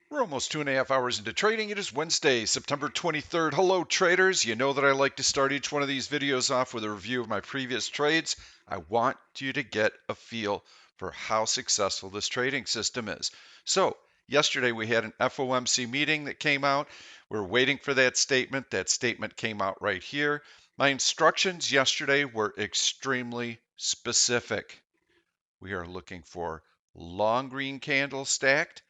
We're almost 2.5 hours into trading. It is Wednesday, September 23rd. Hello, traders. You know that I like to start each one of these videos off with a review of my previous trades. I want you to get a feel for how successful this trading system is. So, yesterday we had an FOMC meeting that came out. We're waiting for that statement. That statement came out right here. My instructions yesterday were extremely specific. We are looking for long green candle stacked,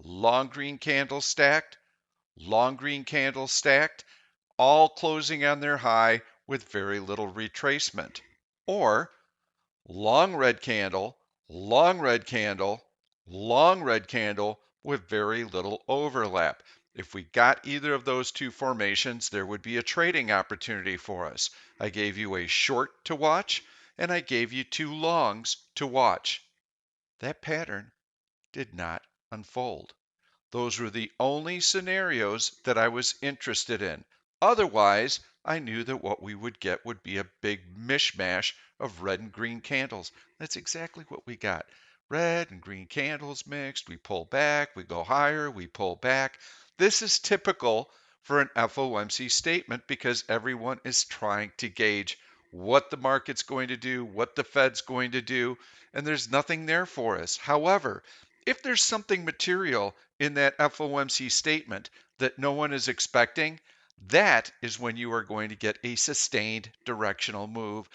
long green candle stacked, long green candle stacked, all closing on their high with very little retracement. Or long red candle, long red candle, long red candle with very little overlap. If we got either of those two formations, there would be a trading opportunity for us. I gave you a short to watch, and I gave you two longs to watch. That pattern did not unfold. Those were the only scenarios that I was interested in. Otherwise, I knew that what we would get would be a big mishmash of red and green candles. That's exactly what we got. Red and green candles mixed. We pull back, we go higher, we pull back. This is typical for an FOMC statement because everyone is trying to gauge what the market's going to do, what the Fed's going to do, and there's nothing there for us. However, if there's something material in that FOMC statement that no one is expecting, that is when you are going to get a sustained directional move.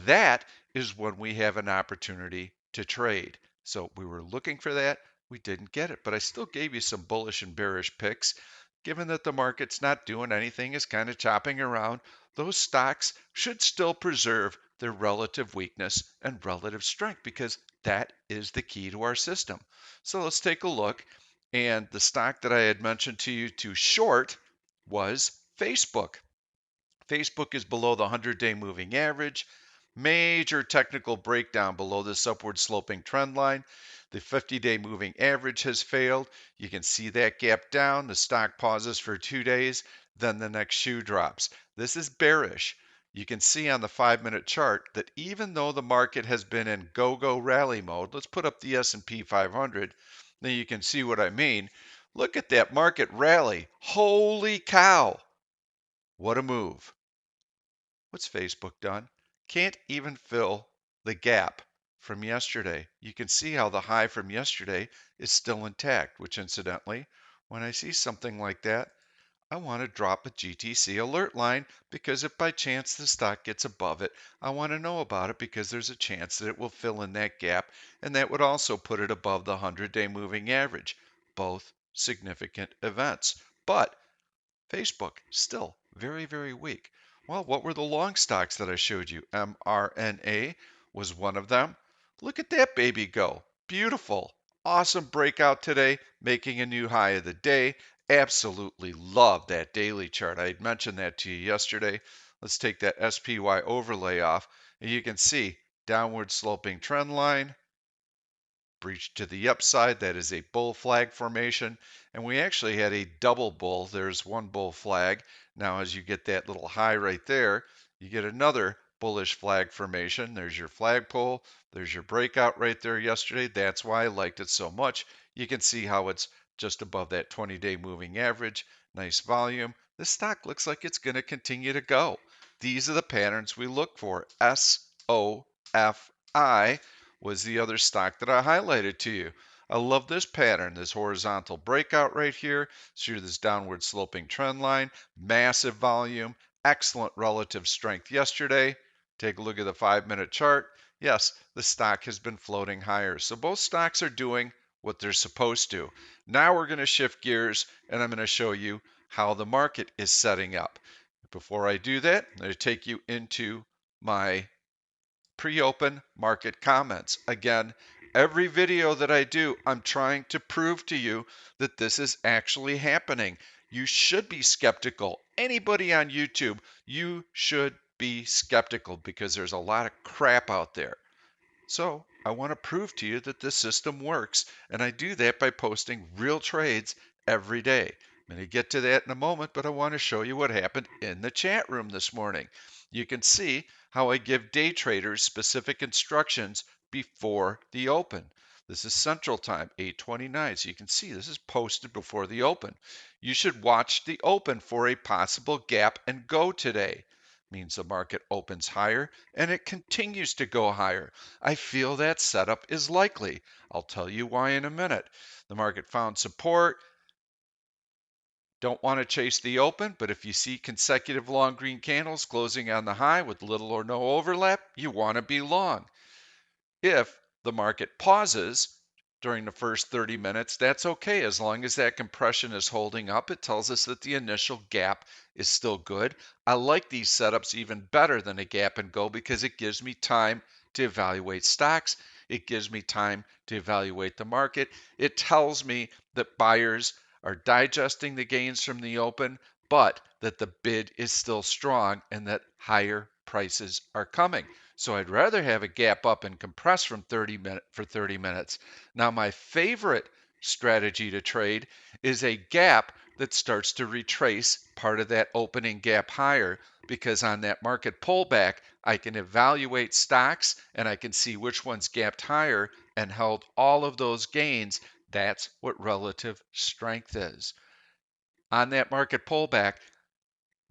That is when we have an opportunity to trade. So we were looking for that. We didn't get it, but I still gave you some bullish and bearish picks. Given that the market's not doing anything, is kind of chopping around, those stocks should still preserve their relative weakness and relative strength because that is the key to our system. So let's take a look. And the stock that I had mentioned to you to short was Facebook. Facebook is below the 100-day moving average. Major technical breakdown below this upward sloping trend line. The 50-day moving average has failed. You can see that gap down. The stock pauses for 2 days, then the next shoe drops. This is bearish. You can see on the 5-minute chart that even though the market has been in go-go rally mode, let's put up the S&P 500. Now you can see what I mean. Look at that market rally. Holy cow. What a move. What's Facebook done? Can't even fill the gap from yesterday. You can see how the high from yesterday is still intact, which incidentally, when I see something like that, I want to drop a GTC alert line because if by chance the stock gets above it, I want to know about it because there's a chance that it will fill in that gap and that would also put it above the 100-day moving average. Both significant events. But Facebook still very, very weak. Well, what were the long stocks that I showed you? mRNA was one of them. Look at that baby go. Beautiful. Awesome breakout today, making a new high of the day. Absolutely love that daily chart. I had mentioned that to you yesterday. Let's take that SPY overlay off, and you can see downward sloping trend line, breach to the upside. That is a bull flag formation. And we actually had a double bull. There's one bull flag. Now, as you get that little high right there, you get another bullish flag formation. There's your flagpole. There's your breakout right there yesterday. That's why I liked it so much. You can see how it's just above that 20-day moving average. Nice volume. This stock looks like it's going to continue to go. These are the patterns we look for. SOFI was the other stock that I highlighted to you. I love this pattern, this horizontal breakout right here. See this downward sloping trend line, massive volume, excellent relative strength yesterday. Take a look at the 5-minute chart. Yes, the stock has been floating higher. So both stocks are doing what they're supposed to. Now we're going to shift gears and I'm going to show you how the market is setting up. Before I do that, I'm going to take you into my pre-open market comments. Again, every video that I do, I'm trying to prove to you that this is actually happening. You should be skeptical. Anybody on YouTube, you should be skeptical because there's a lot of crap out there. So I want to prove to you that this system works, and I do that by posting real trades every day. I'm going to get to that in a moment, but I want to show you what happened in the chat room this morning. You can see how I give day traders specific instructions before the open. This is Central Time, 8:29. So you can see this is posted before the open. You should watch the open for a possible gap and go today. Means the market opens higher and it continues to go higher. I feel that setup is likely. I'll tell you why in a minute. The market found support. Don't want to chase the open, but if you see consecutive long green candles closing on the high with little or no overlap, you want to be long. If the market pauses during the first 30 minutes, that's okay. As long as that compression is holding up, it tells us that the initial gap is still good. I like these setups even better than a gap and go because it gives me time to evaluate stocks. It gives me time to evaluate the market. It tells me that buyers are digesting the gains from the open, but that the bid is still strong and that higher prices are coming. So I'd rather have a gap up and compress for 30 minutes. Now my favorite strategy to trade is a gap that starts to retrace part of that opening gap higher, because on that market pullback, I can evaluate stocks and I can see which ones gapped higher and held all of those gains. That's what relative strength is. On that market pullback,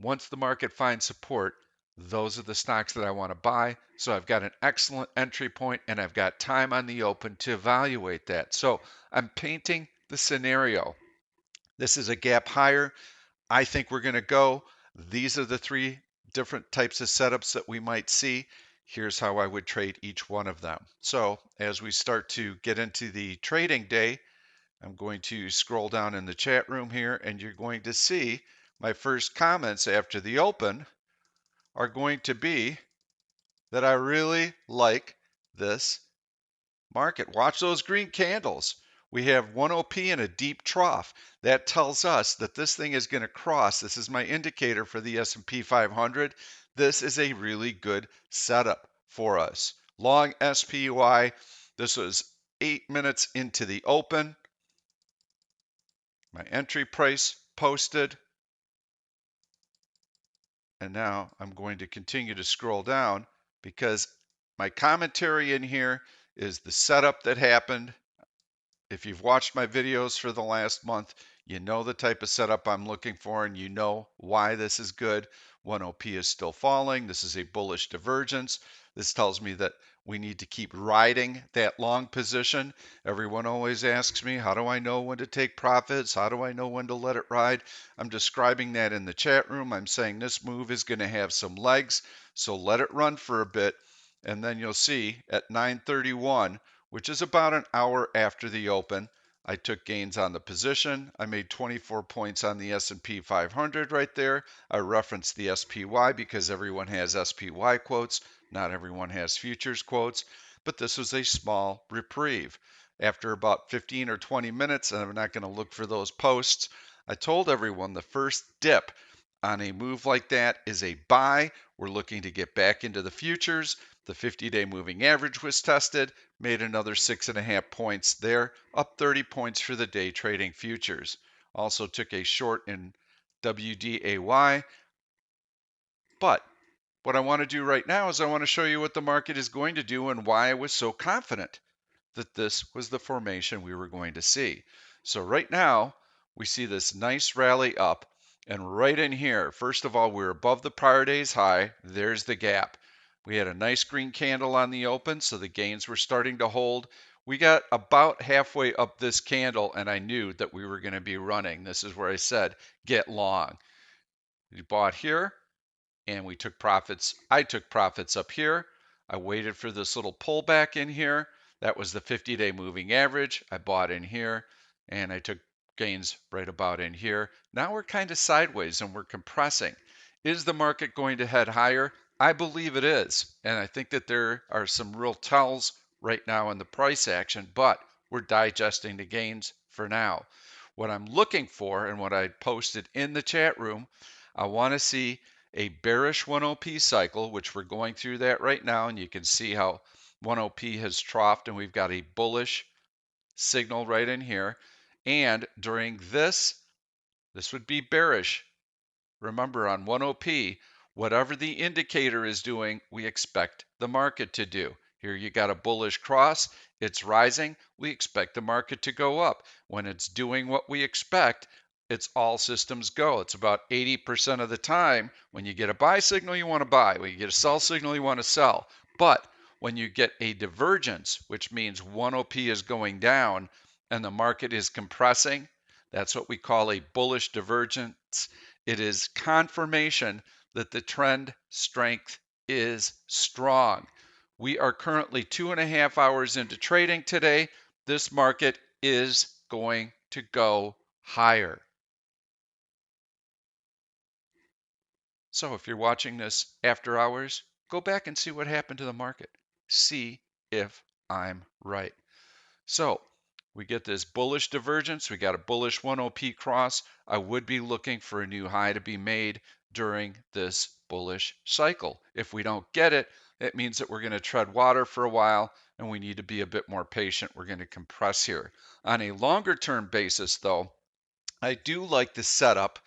once the market finds support, those are the stocks that I want to buy. So I've got an excellent entry point and I've got time on the open to evaluate that. So I'm painting the scenario. This is a gap higher. I think we're going to go. These are the three different types of setups that we might see. Here's how I would trade each one of them. So as we start to get into the trading day, I'm going to scroll down in the chat room here and you're going to see my first comments after the open are going to be that I really like this market. Watch those green candles. We have 1 OP and a deep trough. That tells us that this thing is going to cross. This is my indicator for the S&P 500. This is a really good setup for us. Long SPY. This was 8 minutes into the open. My entry price posted. And now I'm going to continue to scroll down because my commentary in here is the setup that happened. If you've watched my videos for the last month, you know the type of setup I'm looking for and you know why this is good. 1 OP is still falling. This is a bullish divergence. This tells me that we need to keep riding that long position. Everyone always asks me, how do I know when to take profits? How do I know when to let it ride? I'm describing that in the chat room. I'm saying this move is going to have some legs, so let it run for a bit. And then you'll see at 9:31, which is about an hour after the open, I took gains on the position. I made 24 points on the S&P 500 right there. I referenced the SPY because everyone has SPY quotes. Not everyone has futures quotes, but this was a small reprieve. After about 15 or 20 minutes, and I'm not going to look for those posts, I told everyone the first dip on a move like that is a buy. We're looking to get back into the futures. The 50-day moving average was tested, made another 6.5 points there, up 30 points for the day trading futures. Also took a short in WDAY. But what I want to do right now is I want to show you what the market is going to do and why I was so confident that this was the formation we were going to see. So right now, we see this nice rally up, and right in here, first of all, we're above the prior day's high. There's the gap. We had a nice green candle on the open, so the gains were starting to hold. We got about halfway up this candle, and I knew that we were going to be running. This is where I said, get long. We bought here, and we took profits. I took profits up here. I waited for this little pullback in here. That was the 50-day moving average. I bought in here and I took gains right about in here. Now we're kind of sideways and we're compressing. Is the market going to head higher? I believe it is. And I think that there are some real tells right now in the price action, but we're digesting the gains for now. What I'm looking for and what I posted in the chat room, I want to see a bearish 1 OP cycle, which we're going through that right now, and you can see how 1 OP has troughed and we've got a bullish signal right in here. And during this would be bearish. Remember, on 1 OP, whatever the indicator is doing, we expect the market to do. Here you got a bullish cross. It's rising. We expect the market to go up. When it's doing what we expect, it's all systems go. It's about 80% of the time when you get a buy signal, you want to buy. When you get a sell signal, you want to sell. But when you get a divergence, which means one OP is going down and the market is compressing, that's what we call a bullish divergence. It is confirmation that the trend strength is strong. We are currently 2.5 hours into trading today. This market is going to go higher. So if you're watching this after hours, go back and see what happened to the market. See if I'm right. So we get this bullish divergence. We got a bullish 1OP cross. I would be looking for a new high to be made during this bullish cycle. If we don't get it, it means that we're going to tread water for a while and we need to be a bit more patient. We're going to compress here. On a longer term basis, though, I do like the setup.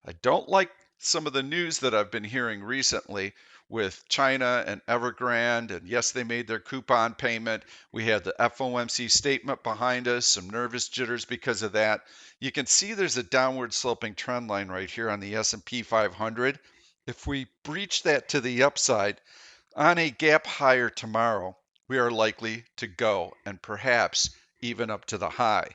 I don't like some of the news that I've been hearing recently with China and Evergrande. And yes, they made their coupon payment. We had the FOMC statement behind us, some nervous jitters because of that. You can see there's a downward sloping trend line right here on the S&P 500. If we breach that to the upside on a gap higher tomorrow, we are likely to go and perhaps even up to the high.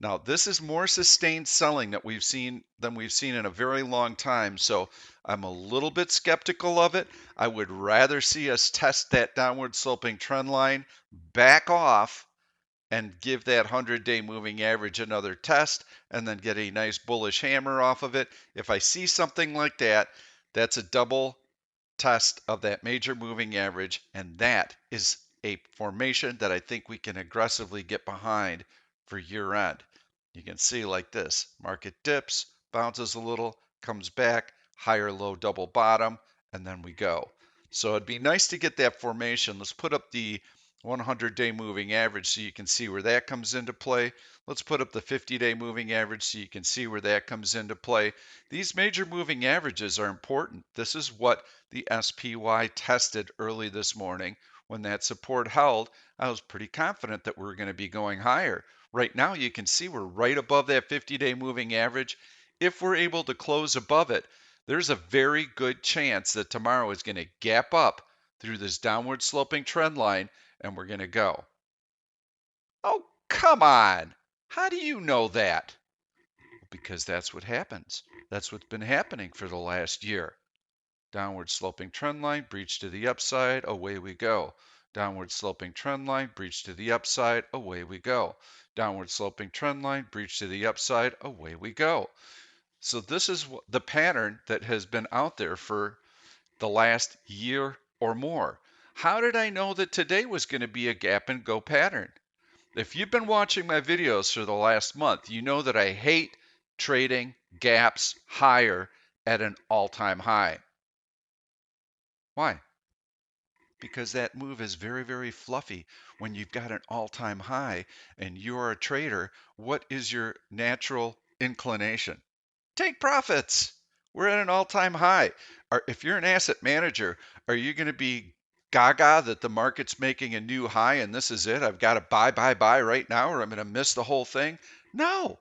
Now, this is more sustained selling that we've seen in a very long time, so I'm a little bit skeptical of it. I would rather see us test that downward sloping trend line, back off, and give that 100-day moving average another test, and then get a nice bullish hammer off of it. If I see something like that, that's a double test of that major moving average, and that is a formation that I think we can aggressively get behind for year end. You can see like this, market dips, bounces a little, comes back, higher low double bottom, and then we go. So it'd be nice to get that formation. Let's put up the 100-day moving average so you can see where that comes into play. Let's put up the 50-day moving average so you can see where that comes into play. These major moving averages are important. This is what the SPY tested early this morning. When that support held, I was pretty confident that we were going to be going higher. Right now, you can see we're right above that 50-day moving average. If we're able to close above it, there's a very good chance that tomorrow is going to gap up through this downward sloping trend line and we're going to go. Oh, come on. How do you know that? Because that's what happens. That's what's been happening for the last year. Downward sloping trend line, breach to the upside, away we go. Downward sloping trend line, breach to the upside, away we go. Downward sloping trend line, breach to the upside, away we go. So this is the pattern that has been out there for the last year or more. How did I know that today was going to be a gap and go pattern? If you've been watching my videos for the last month, you know that I hate trading gaps higher at an all-time high. Why? Because that move is very, very fluffy. When you've got an all-time high and you're a trader, what is your natural inclination? Take profits. We're at an all-time high. If you're an asset manager, are you going to be gaga that the market's making a new high and this is it? I've got to buy right now or I'm going to miss the whole thing? No.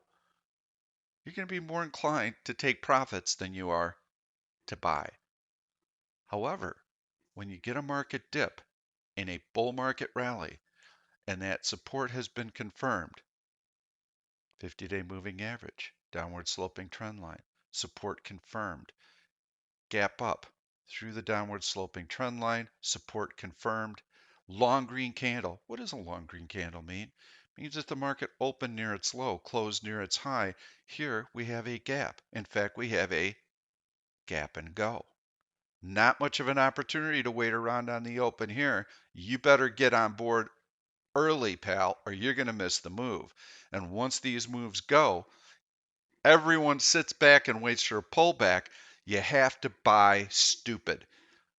You're going to be more inclined to take profits than you are to buy. However, when you get a market dip in a bull market rally and that support has been confirmed, 50-day moving average, downward sloping trend line, support confirmed, gap up through the downward sloping trend line, support confirmed, long green candle. What does a long green candle mean? It means that the market opened near its low, closed near its high. Here we have a gap. In fact, we have a gap and go. Not much of an opportunity to wait around on the open here. You better get on board early, pal, or you're going to miss the move. And once these moves go, everyone sits back and waits for a pullback. You have to buy stupid.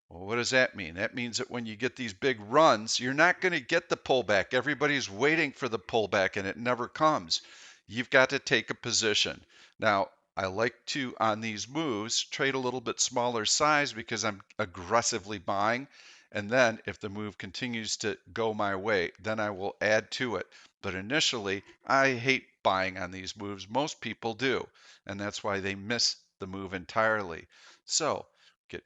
Well, what does that mean? That means that when you get these big runs, you're not going to get the pullback. Everybody's waiting for the pullback and it never comes. You've got to take a position. Now, I like to, on these moves, trade a little bit smaller size because I'm aggressively buying. And then if the move continues to go my way, then I will add to it. But initially, I hate buying on these moves. Most people do. And that's why they miss the move entirely. So get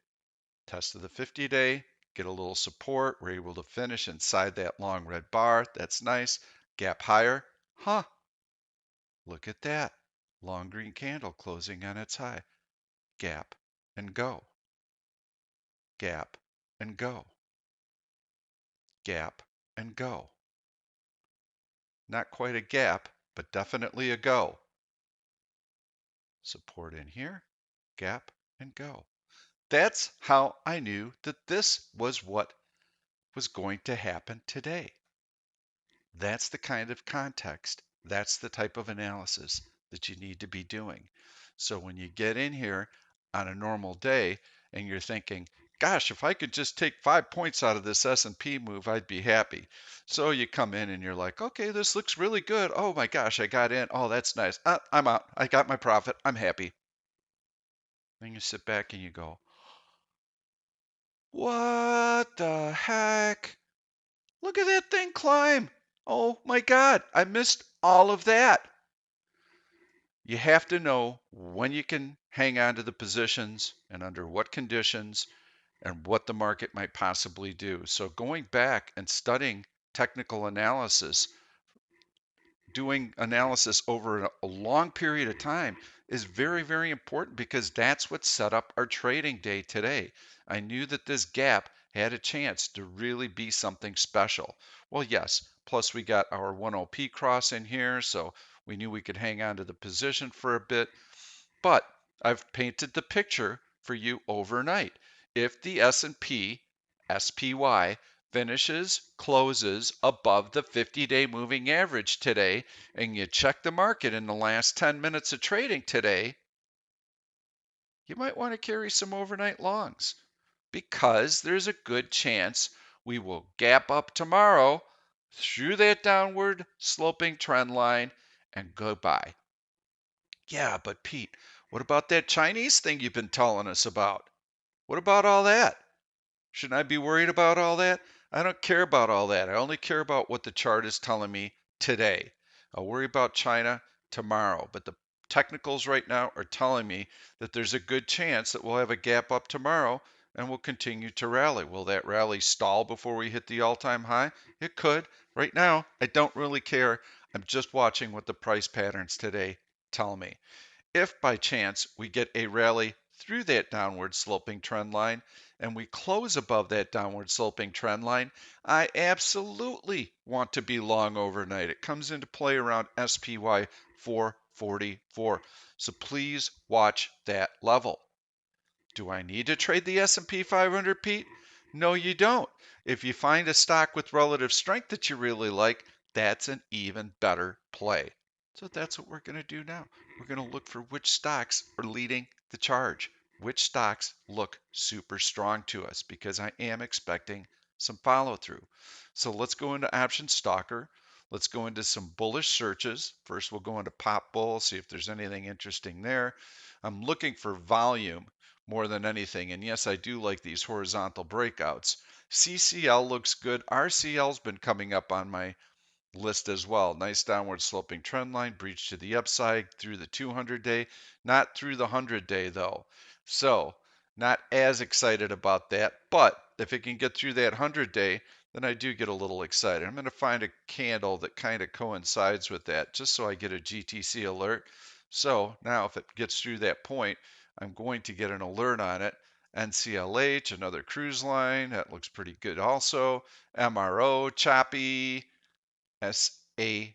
test of the 50-day, get a little support. We're able to finish inside that long red bar. That's nice. Gap higher. Huh. Look at that. Long green candle closing on its high. Gap and go. Gap and go. Gap and go. Not quite a gap, but definitely a go. Support in here. Gap and go. That's how I knew that this was what was going to happen today. That's the kind of context, that's the type of analysis that you need to be doing. So when you get in here on a normal day and you're thinking, gosh, if I could just take 5 points out of this S&P move, I'd be happy. So you come in and you're like, okay, this looks really good. Oh my gosh, I got in. Oh, that's nice. I'm out. I got my profit. I'm happy. Then you sit back and you go, what the heck? Look at that thing climb. Oh my God, I missed all of that. You have to know when you can hang on to the positions and under what conditions and what the market might possibly do. So going back and studying technical analysis, doing analysis over a long period of time is very, very important because that's what set up our trading day today. I knew that this gap had a chance to really be something special. Well, yes, plus we got our 10P cross in here, so we knew we could hang on to the position for a bit. But I've painted the picture for you overnight. If the S&P SPY closes above the 50-day moving average today, and you check the market in the last 10 minutes of trading today, you might want to carry some overnight longs because there's a good chance we will gap up tomorrow through that downward sloping trend line and goodbye. Yeah, but Pete, what about that Chinese thing you've been telling us about? What about all that? Shouldn't I be worried about all that? I don't care about all that. I only care about what the chart is telling me today. I'll worry about China tomorrow, but the technicals right now are telling me that there's a good chance that we'll have a gap up tomorrow and we'll continue to rally. Will that rally stall before we hit the all-time high? It could. Right now, I don't really care. I'm just watching what the price patterns today tell me. If by chance we get a rally through that downward sloping trend line and we close above that downward sloping trend line, I absolutely want to be long overnight. It comes into play around SPY 444. So please watch that level. Do I need to trade the S&P 500, Pete? No, you don't. If you find a stock with relative strength that you really like, that's an even better play. So that's what we're going to do now. We're going to look for which stocks are leading the charge, which stocks look super strong to us, because I am expecting some follow through. So let's go into Option Stalker. Let's go into some bullish searches. First, we'll go into Pop Bull, see if there's anything interesting there. I'm looking for volume more than anything. And yes, I do like these horizontal breakouts. CCL looks good. RCL's been coming up on my list as well. Nice downward sloping trend line, breach to the upside through the 200-day, not through the 100-day though. So not as excited about that, but if it can get through that 100-day, then I do get a little excited. I'm going to find a candle that kind of coincides with that just so I get a GTC alert. So now if it gets through that point, I'm going to get an alert on it. NCLH, another cruise line, that looks pretty good also. MRO, choppy. SAVE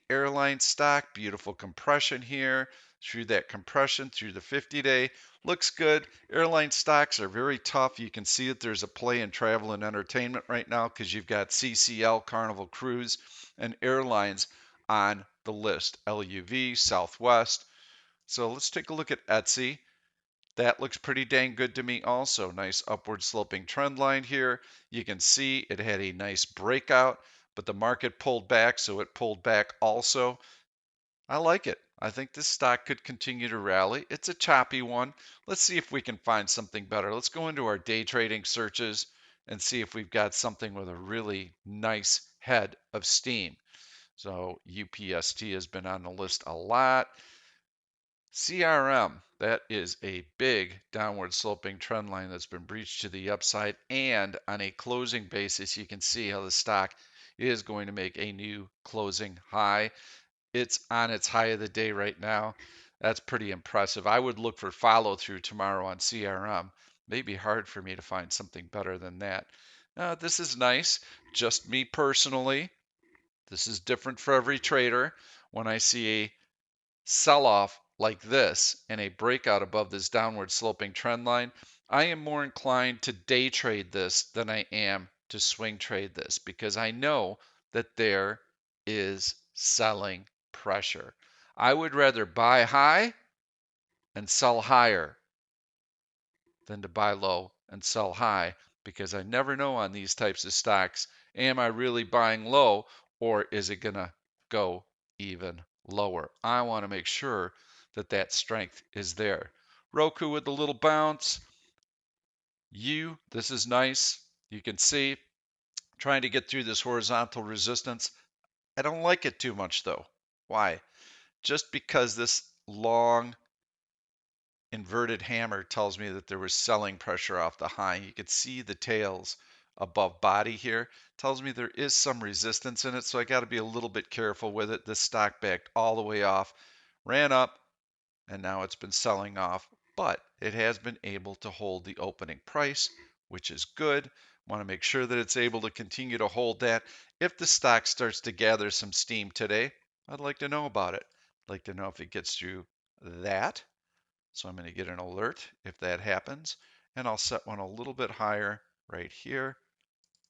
airline stock, beautiful compression here. Through that compression through the 50-day, looks good. Airline stocks are very tough. You can see that there's a play in travel and entertainment right now because you've got CCL, Carnival Cruise, and airlines on the list. LUV, Southwest. So let's take a look at Etsy. That looks pretty dang good to me also. Nice upward sloping trend line here. You can see it had a nice breakout, but the market pulled back, so it pulled back also. I like it. I think this stock could continue to rally. It's a choppy one. Let's see if we can find something better. Let's go into our day trading searches and see if we've got something with a really nice head of steam. So UPST has been on the list a lot. CRM, that is a big downward sloping trend line that's been breached to the upside. And on a closing basis, you can see how the stock is going to make a new closing high. It's on its high of the day right now. That's pretty impressive. I would look for follow through tomorrow on CRM. Maybe hard for me to find something better than that. This is nice. Just me personally. This is different for every trader. When I see a sell-off like this and a breakout above this downward sloping trend line, I am more inclined to day trade this than I am to swing trade this because I know that there is selling pressure. I would rather buy high and sell higher than to buy low and sell high because I never know on these types of stocks, am I really buying low or is it going to go even lower? I want to make sure that that strength is there. Roku with the little bounce. This is nice. You can see trying to get through this horizontal resistance. I don't like it too much though. Why? Just because this long inverted hammer tells me that there was selling pressure off the high. You could see the tails above body here. Tells me there is some resistance in it, so I got to be a little bit careful with it. This stock backed all the way off, ran up, and now it's been selling off, but it has been able to hold the opening price, which is good. Want to make sure that it's able to continue to hold that. If the stock starts to gather some steam today, I'd like to know about it. I'd like to know if it gets through that. So I'm going to get an alert if that happens, and I'll set one a little bit higher right here.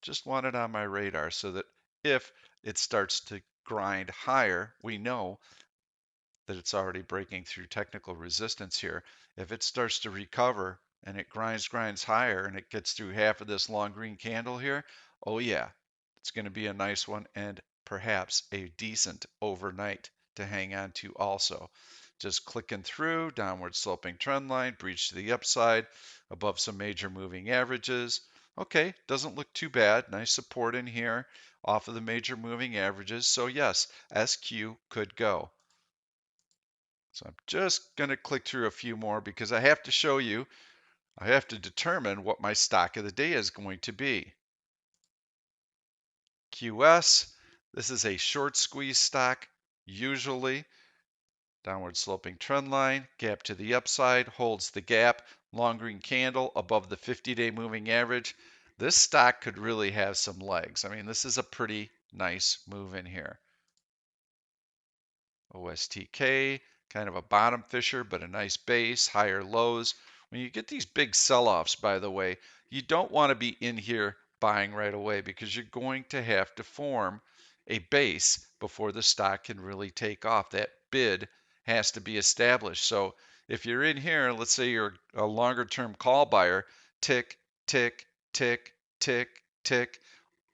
Just want it on my radar so that if it starts to grind higher, we know that it's already breaking through technical resistance here. If it starts to recover and it grinds higher and it gets through half of this long green candle here, oh yeah, it's going to be a nice one and perhaps a decent overnight to hang on to also. Just clicking through, downward sloping trend line, breach to the upside, above some major moving averages. Okay, doesn't look too bad. Nice support in here off of the major moving averages. So yes, SQ could go. So I'm just going to click through a few more because I have to show you, I have to determine what my stock of the day is going to be. QS, this is a short squeeze stock, usually. Downward sloping trend line, gap to the upside, holds the gap, long green candle above the 50-day moving average. This stock could really have some legs. I mean, this is a pretty nice move in here. OSTK, kind of a bottom fisher, but a nice base, higher lows. When you get these big sell-offs, by the way, you don't want to be in here buying right away because you're going to have to form a base before the stock can really take off. That bid has to be established. So if you're in here, let's say you're a longer term call buyer, tick, tick, tick, tick, tick,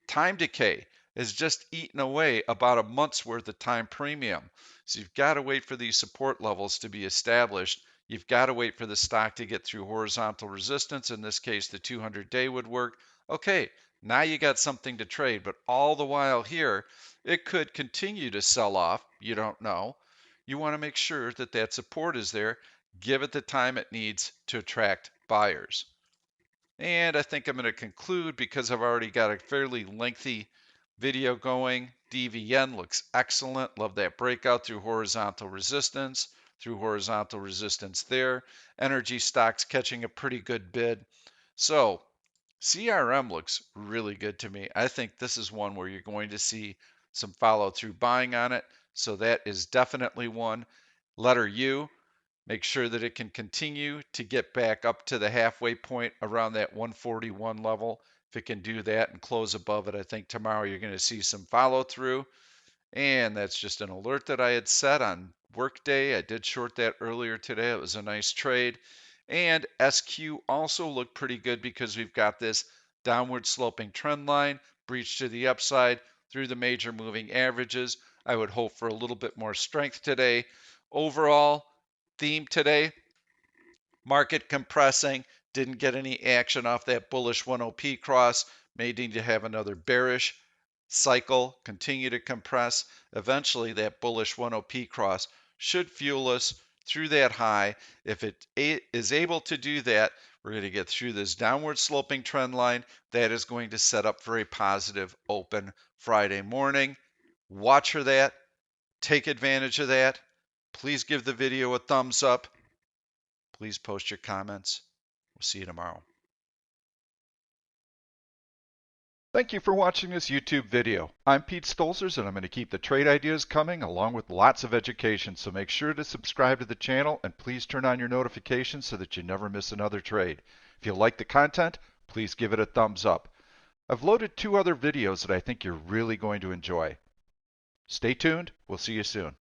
time decay is just eating away about a month's worth of time premium. So you've got to wait for these support levels to be established. You've got to wait for the stock to get through horizontal resistance. In this case, the 200-day would work. Okay, now you got something to trade, but all the while here, it could continue to sell off. You don't know. You want to make sure that that support is there. Give it the time it needs to attract buyers. And I think I'm going to conclude because I've already got a fairly lengthy video going. DVN looks excellent. Love that breakout through horizontal resistance there. Energy stocks catching a pretty good bid. So CRM looks really good to me. I think this is one where you're going to see some follow through buying on it. So that is definitely one. Letter U. Make sure that it can continue to get back up to the halfway point around that 141 level. If it can do that and close above it, I think tomorrow you're going to see some follow through. And that's just an alert that I had set on workday. I did short that earlier today. It was a nice trade. And SQ also looked pretty good because we've got this downward sloping trend line, breach to the upside through the major moving averages. I would hope for a little bit more strength today. Overall, theme today, market compressing, Didn't get any action off that bullish 1OP cross, may need to have another bearish cycle, continue to compress. Eventually that bullish 1OP cross should fuel us through that high. If it is able to do that, we're going to get through this downward sloping trend line. That is going to set up for a positive open Friday morning. Watch for that. Take advantage of that. Please give the video a thumbs up. Please post your comments. We'll see you tomorrow. Thank you for watching this YouTube video. I'm Pete Stolzers, and I'm going to keep the trade ideas coming along with lots of education, so make sure to subscribe to the channel and please turn on your notifications so that you never miss another trade. If you like the content, please give it a thumbs up. I've loaded 2 other videos that I think you're really going to enjoy. Stay tuned. We'll see you soon.